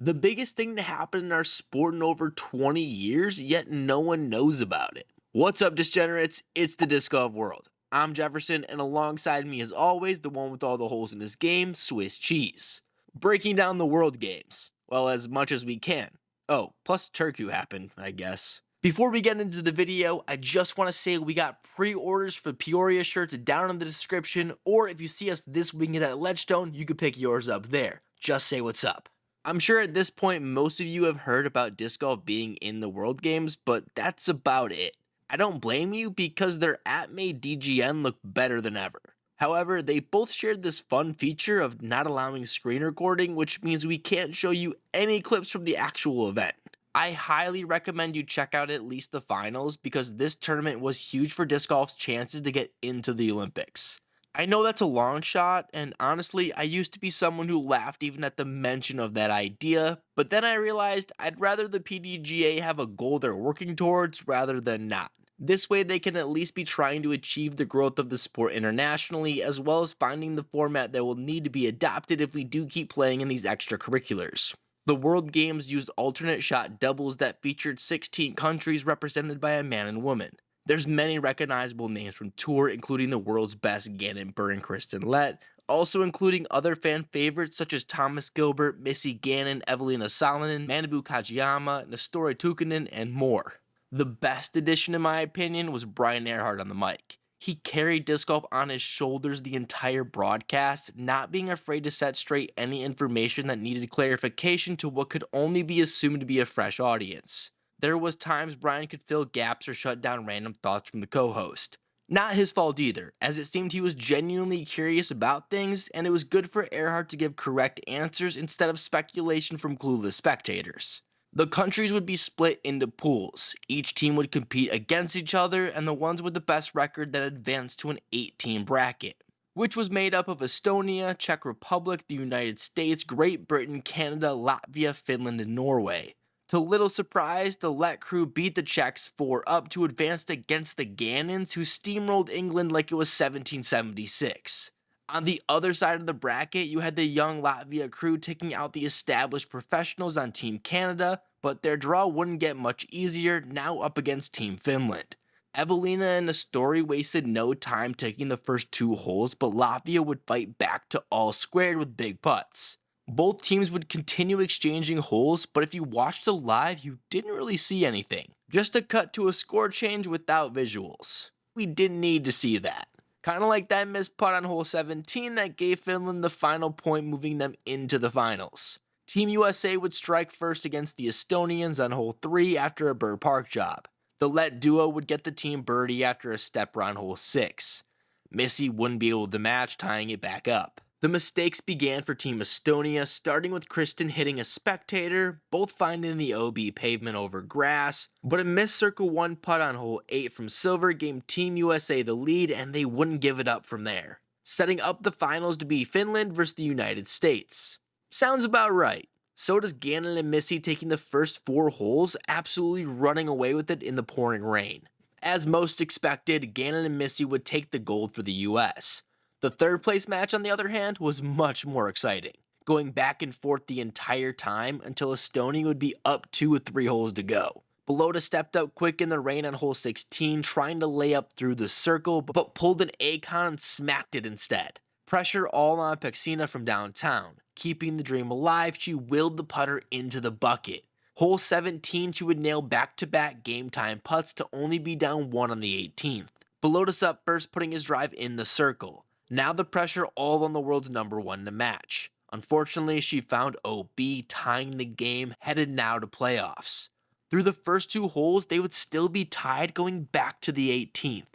The biggest thing to happen in our sport in over 20 years, yet no one knows about it. What's up, degenerates? It's the disc golf world. I'm Jefferson, and alongside me, as always, the one with all the holes in his game, Swiss Cheese. Breaking down the world games. Well, as much as we can. Oh, plus Turku happened, I guess. Before we get into the video, I just want to say we got pre-orders for Peoria shirts down in the description, or if you see us this weekend at Ledgestone, you could pick yours up there. Just say what's up. I'm sure at this point most of you have heard about disc golf being in the world games, but that's about it. I don't blame you because their app made DGN look better than ever. However, they both shared this fun feature of not allowing screen recording, which means we can't show you any clips from the actual event. I highly recommend you check out at least the finals because this tournament was huge for disc golf's chances to get into the Olympics. I know that's a long shot, and honestly, I used to be someone who laughed even at the mention of that idea, but then I realized I'd rather the pdga have a goal they're working towards rather than not. This way they can at least be trying to achieve the growth of the sport internationally, as well as finding the format that will need to be adopted if we do keep playing in these extracurriculars. The World Games used alternate shot doubles that featured 16 countries represented by a man and woman. There's many recognizable names from Tour, including the world's best Gannon Burr and Kristen Lett, also including other fan favorites such as Thomas Gilbert, Missy Gannon, Evelina Salonen, Manabu Kajiyama, Nestori Tukinen, and more. The best addition in my opinion was Brian Earhart on the mic. He carried disc golf on his shoulders the entire broadcast, not being afraid to set straight any information that needed clarification to what could only be assumed to be a fresh audience. There was times Brian could fill gaps or shut down random thoughts from the co-host. Not his fault either, as it seemed he was genuinely curious about things, and it was good for Earhart to give correct answers instead of speculation from clueless spectators. The countries would be split into pools. Each team would compete against each other, and the ones with the best record then advanced to an 8-team bracket, which was made up of Estonia, Czech Republic, the United States, Great Britain, Canada, Latvia, Finland, and Norway. To little surprise, the Let crew beat the Czechs 4-up to advance against the Gannons, who steamrolled England like it was 1776. On the other side of the bracket, you had the young Latvia crew taking out the established professionals on Team Canada, but their draw wouldn't get much easier, now up against Team Finland. Evelina and Nestori wasted no time taking the first 2 holes, but Latvia would fight back to all squared with big putts. Both teams would continue exchanging holes, but if you watched the live, you didn't really see anything. Just a cut to a score change without visuals. We didn't need to see that. Kinda like that missed putt on hole 17 that gave Finland the final point, moving them into the finals. Team USA would strike first against the Estonians on hole 3 after a Burr Park job. The Let duo would get the team birdie after a stepper on hole 6. Missy wouldn't be able to match, tying it back up. The mistakes began for Team Estonia, starting with Kristen hitting a spectator, both finding the OB pavement over grass, but a missed circle 1 putt on hole 8 from Silver gave Team USA the lead, and they wouldn't give it up from there, setting up the finals to be Finland versus the United States. Sounds about right. So does Gannon and Missy taking the first 4 holes, absolutely running away with it in the pouring rain. As most expected, Gannon and Missy would take the gold for the US. The third place match, on the other hand, was much more exciting, going back and forth the entire time until Estonia would be up 2 with 3 holes to go. Belota stepped up quick in the rain on hole 16, trying to lay up through the circle, but pulled an Akon and smacked it instead. Pressure all on Pexina from downtown. Keeping the dream alive, she willed the putter into the bucket. Hole 17, she would nail back-to-back game-time putts to only be down 1 on the 18th. Belota's up first, putting his drive in the circle. Now the pressure all on the world's number 1 to match. Unfortunately, she found OB, tying the game, headed now to playoffs. Through the first 2 holes, they would still be tied going back to the 18th.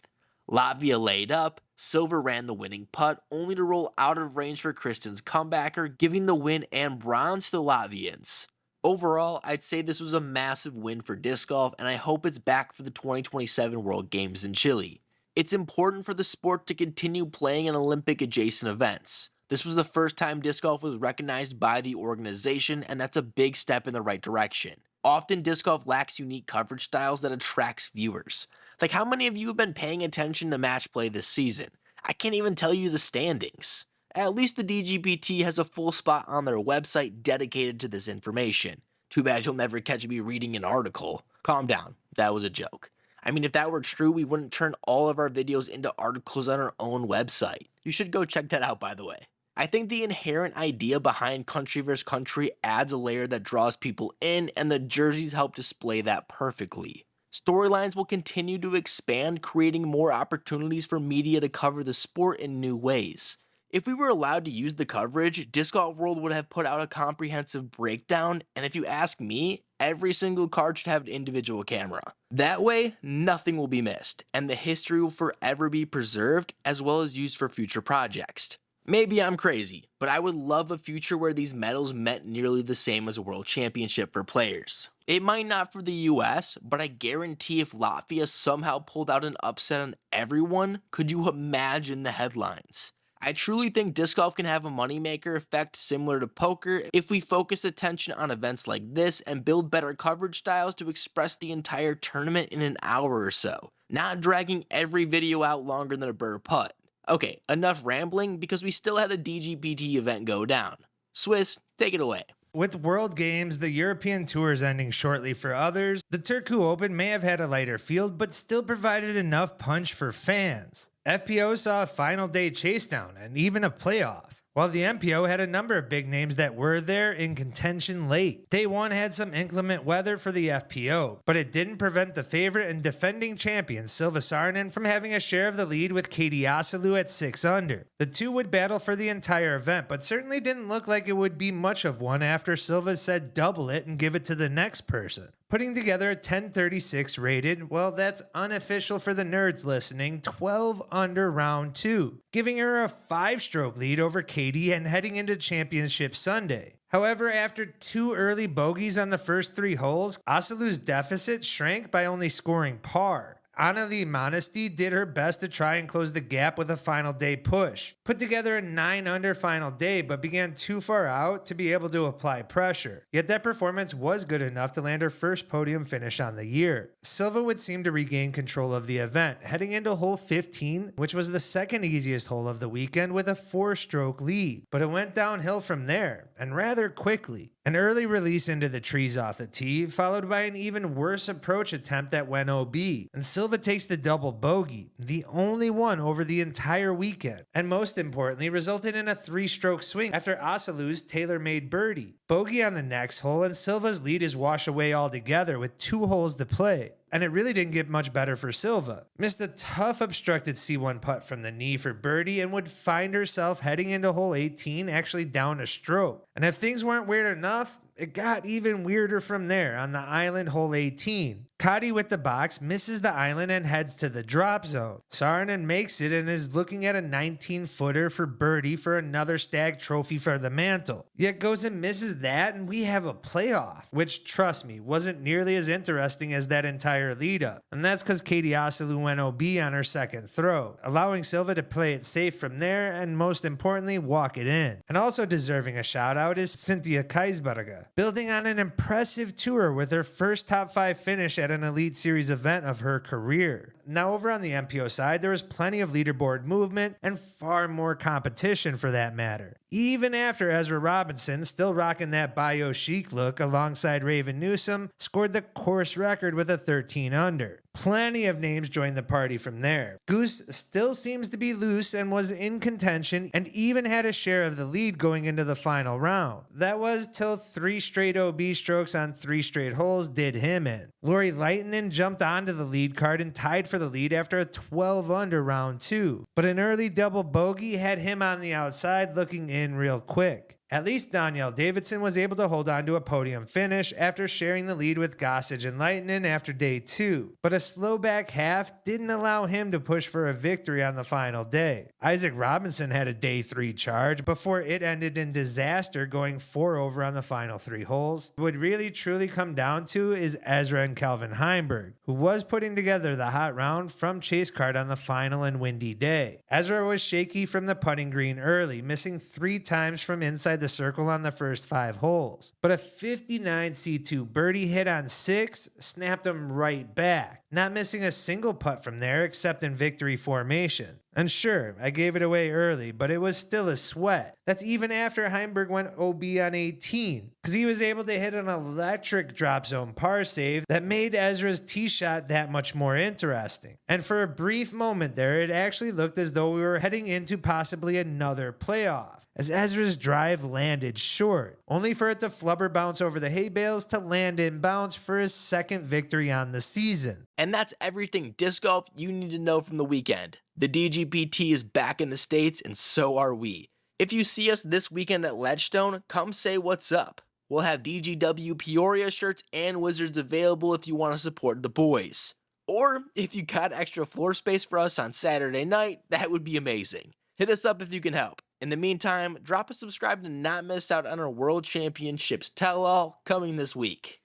Latvia laid up, Silver ran the winning putt, only to roll out of range for Kristen's comebacker, giving the win and bronze to the Latvians. Overall, I'd say this was a massive win for disc golf, and I hope it's back for the 2027 World Games in Chile. It's important for the sport to continue playing in Olympic-adjacent events. This was the first time disc golf was recognized by the organization, and that's a big step in the right direction. Often, disc golf lacks unique coverage styles that attracts viewers. Like, how many of you have been paying attention to match play this season? I can't even tell you the standings. At least the DGPT has a full spot on their website dedicated to this information. Too bad you'll never catch me reading an article. Calm down, that was a joke. I mean, if that were true, we wouldn't turn all of our videos into articles on our own website. You should go check that out, by the way. I think the inherent idea behind country vs. country adds a layer that draws people in, and the jerseys help display that perfectly. Storylines will continue to expand, creating more opportunities for media to cover the sport in new ways. If we were allowed to use the coverage, Disc Golf World would have put out a comprehensive breakdown, and if you ask me, every single card should have an individual camera. That way, nothing will be missed, and the history will forever be preserved, as well as used for future projects. Maybe I'm crazy, but I would love a future where these medals meant nearly the same as a world championship for players. It might not for the US, but I guarantee if Latvia somehow pulled out an upset on everyone, could you imagine the headlines? I truly think disc golf can have a moneymaker effect similar to poker if we focus attention on events like this and build better coverage styles to express the entire tournament in an hour or so, not dragging every video out longer than a burr putt. Okay, enough rambling because we still had a DGPT event go down. Swiss, take it away. With World Games, the European Tours ending shortly for others, the Turku Open may have had a lighter field but still provided enough punch for fans. FPO saw a final day chase down and even a playoff, while the MPO had a number of big names that were there in contention late. Day 1 had some inclement weather for the FPO, but it didn't prevent the favorite and defending champion Silva Saarinen from having a share of the lead with pdga at 6 under. The two would battle for the entire event, but certainly didn't look like it would be much of one after Silva said double it and give it to the next person, putting together a 1036 rated, well, that's unofficial for the nerds listening, 12 under round 2, giving her a 5-stroke lead over Katie and heading into Championship Sunday. However, after 2 early bogeys on the first 3 holes, Asalu's deficit shrank by only scoring par. Anneli Monesty did her best to try and close the gap with a final day push. Put together a 9 under final day, but began too far out to be able to apply pressure. Yet that performance was good enough to land her first podium finish on the year. Silva would seem to regain control of the event, heading into hole 15, which was the second easiest hole of the weekend with a 4-stroke lead. But it went downhill from there, and rather quickly. An early release into the trees off the tee, followed by an even worse approach attempt that went OB, and Silva takes the double bogey, the only one over the entire weekend, and most importantly resulted in a 3-stroke swing after Asalu's tailor-made birdie. Bogey on the next hole, and Silva's lead is washed away altogether with 2 holes to play. And it really didn't get much better for Silva. Missed a tough obstructed C1 putt from the knee for birdie and would find herself heading into hole 18 actually down a stroke. And if things weren't weird enough, it got even weirder from there on the island hole 18. Cotty with the box misses the island and heads to the drop zone. Saarinen makes it and is looking at a 19-footer for birdie for another stag trophy for the mantle. Yet goes and misses that and we have a playoff, which trust me, wasn't nearly as interesting as that entire lead up. And that's because Katie Asalu went OB on her second throw, allowing Silva to play it safe from there and most importantly walk it in. And also deserving a shout out is Cynthia Kaisberga, building on an impressive tour with her first top 5 finish at an Elite Series event of her career. Now over on the MPO side, there was plenty of leaderboard movement and far more competition for that matter. Even after Ezra Robinson, still rocking that bio chic look alongside Raven Newsom, scored the course record with a 13 under. Plenty of names joined the party from there. Goose still seems to be loose and was in contention and even had a share of the lead going into the final round. That was till 3 straight OB strokes on 3 straight holes did him in. Lori Lightnin jumped onto the lead card and tied for the lead after a 12 under round 2. But an early double bogey had him on the outside looking in real quick. At least Danielle Davidson was able to hold on to a podium finish after sharing the lead with Gossage and Lightnin after day 2, but a slow back half didn't allow him to push for a victory on the final day. Isaac Robinson had a day 3 charge before it ended in disaster going 4 over on the final 3 holes. What really truly come down to is Ezra and Calvin Heimberg, who was putting together the hot round from chase card on the final and windy day. Ezra was shaky from the putting green early, missing 3 times from inside the the circle on the first 5 holes. But a 59 C2 birdie hit on 6 snapped him right back, not missing a single putt from there except in victory formation. And sure, I gave it away early, but it was still a sweat. That's even after Heimberg went OB on 18, because he was able to hit an electric drop zone par save that made Ezra's tee shot that much more interesting. And for a brief moment there, it actually looked as though we were heading into possibly another playoff, as Ezra's drive landed short, only for it to flubber bounce over the hay bales to land in bounds for his second victory on the season. And that's everything disc golf you need to know from the weekend. The dgpt is back in the States, and so are we. If you see us this weekend at Ledgestone, come say what's up. We'll have DGW Peoria shirts and wizards available if you want to support the boys. Or if you got extra floor space for us on Saturday night, that would be amazing. Hit us up if you can help. In the meantime, drop a subscribe to not miss out on our World Championships tell-all coming this week.